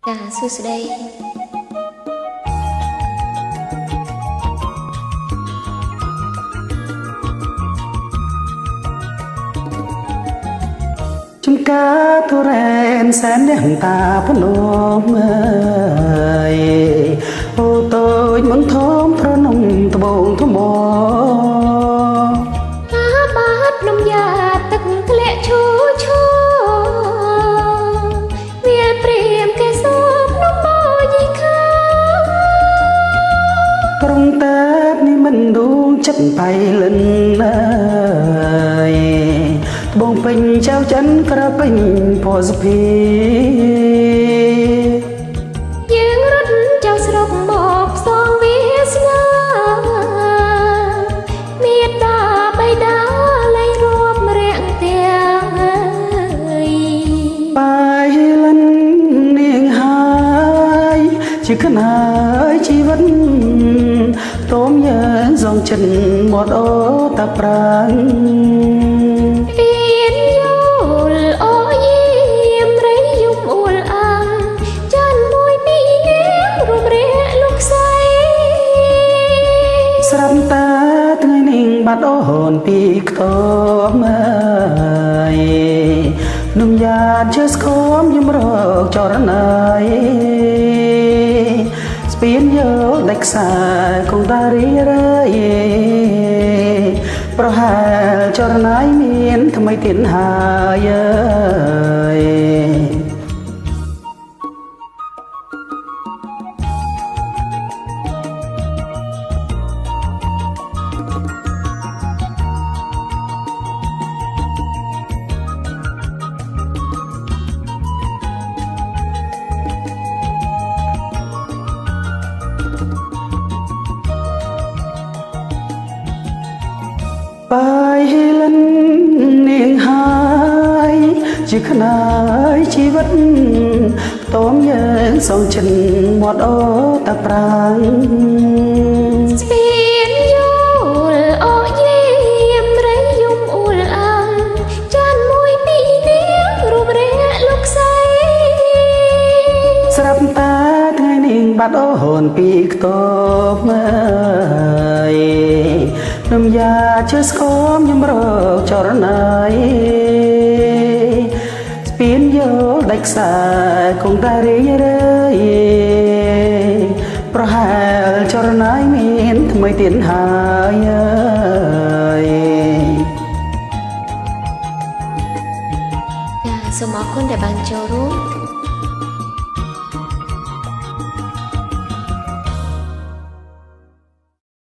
ចាសួស្តីចំការទុរែនសែនអ្នកតាភ្នំអើយអូតូចមិនធំប្រនំត្បូងថ្មអាបាត់នំយ៉ាទឹកធ្លាក់ឈូឈូវាលព្រាមគេសូមនំបោយីខាក្រុងតែបនេះមិនដួងចិត្តបៃលិនអើយបងពេញចៅចិនក្រពេញពណ៌សុភីយើងរត់ចៅស្រុកមកសងវាស្នាមានតាបៃតាលែងរួមរាក់ទាំងបាយលិននាងហើយជាកណាយជីវិតតោមយើងសងចិនមកអូតាប្រាំងស្រាប់តាថ្ងៃនេះបាត់អូនពីខ្ទមអើយនំយ៉ាតជើស្គមយំរកចរណៃស្ពានយកដាច់ខ្សែគង់តារីរើយប្រហែលចរណៃមានថ្មីទៀតហើយអើយបាយលិននាងហើយជាខ្នាយជីវិតតោមយើងសងចិនមកអូតាប្រាំងស្ពានយល់អោយាមរៃយំអ៊ូលអាចានមួយពីរនាងរូបរាលោកស្រីស្រាប់តាថ្ងៃនេះបាត់អូនពីខ្ទមអើយនំយ៉ាជើស្គមយំរកចរណៃស្ពានយកដាច់ខ្សែគង់តែរីរើយប្រហែលចរណៃមានថ្មីទៀតហើយអើយចាសសូមអរគុណដែលបានចូលរួម